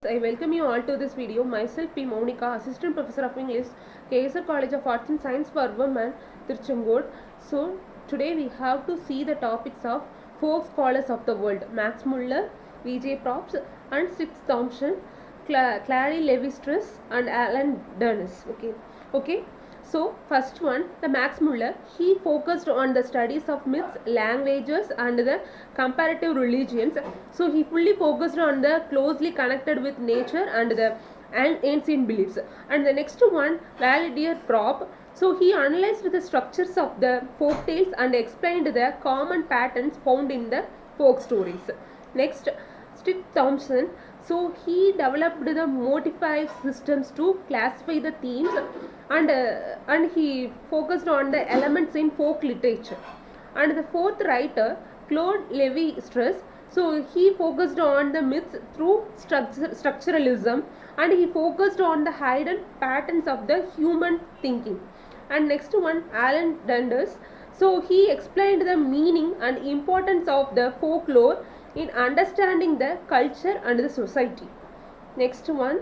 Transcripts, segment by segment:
I welcome you all to this video. Myself P. MOUNIKA, Assistant Professor of English, KSR College of Arts and Science for Women, Tiruchengood. So today we have to see the topics of folk scholars of the world: Max Muller, V.J. Probst, and Six Thompson, Clary Levi-Strauss, and Alan Dernis. Okay. So first one, the Max Muller, he focused on the studies of myths, languages, and the comparative religions. So he fully focused on the closely connected with nature and the ancient beliefs. And the next one, Valedier Prop. So he analyzed the structures of the folk tales and explained the common patterns found in the folk stories. Next, Stick Thompson. So he developed the motify systems to classify the themes, and he focused on the elements in folk literature. And the fourth writer, Claude Levi-Strauss, so he focused on the myths through structuralism, and he focused on the hidden patterns of the human thinking. And next one, Alan Dundas, so he explained the meaning and importance of the folklore in understanding the culture and the society. Next one,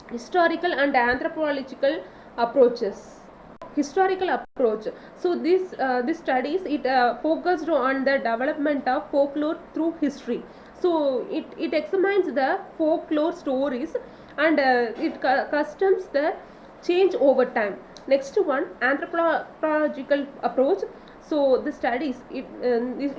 historical and anthropological approaches. Historical approach. So this studies it focused on the development of folklore through history. So it examines the folklore stories, and it customs the change over time. Next one, anthropological approach. So the studies it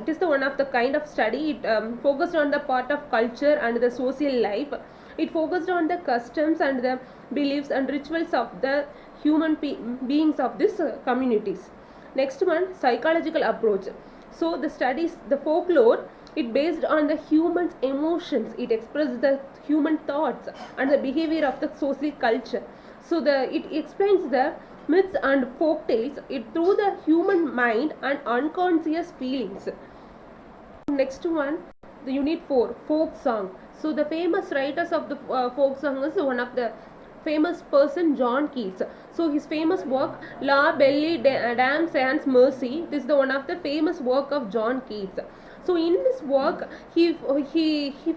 is the one of the kind of study. It focused on the part of culture and the social life. It focused on the customs and the beliefs and rituals of the human beings of these communities. Next one, psychological approach. So the studies the folklore, it based on the human's emotions. It expresses the human thoughts and the behavior of the social culture. So it explains the myths and folk tales it through the human mind and unconscious feelings. Next one, the unit 4, folk song. So the famous writers of the folk song is one of the famous person, John Keats. So his famous work, La Belle Dame Sans Mercy, this is the one of the famous work of John Keats. So in this work he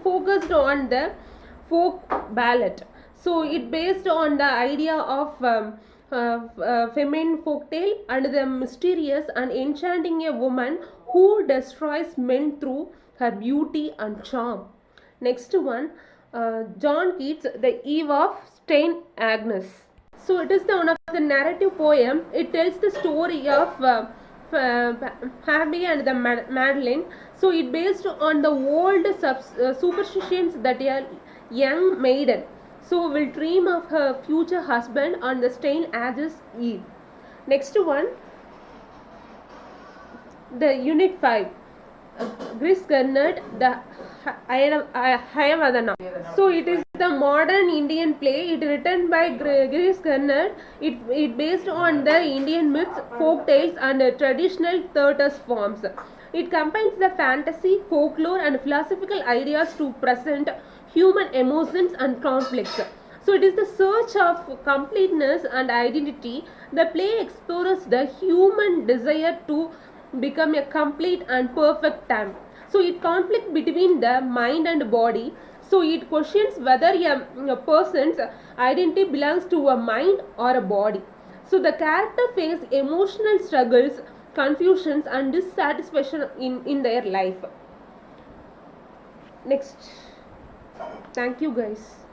focused on the folk ballad. So it based on the idea of feminine folktale and the mysterious and enchanting a woman who destroys men through her beauty and charm. Next one, John Keats, The Eve of St. Agnes. So it is the one of the narrative poem. It tells the story of Hardy and the Madeline. So it based on the old superstitions that a young maiden so will dream of her future husband on the St. Agnes Eve. Next one, the unit 5, Chris Gurnard, the Hayavadana. So it is the modern Indian play. It written by Chris Gurnard. It based on the Indian myths, folk tales, and traditional theatre forms. It combines the fantasy, folklore, and philosophical ideas to present human emotions and conflicts. So it is the search of completeness and identity. The play explores the human desire to become a complete and perfect time. So it conflict between the mind and body. So it questions whether a person's identity belongs to a mind or a body. So the character face emotional struggles, confusions, and dissatisfaction in their life. Next. Thank you guys.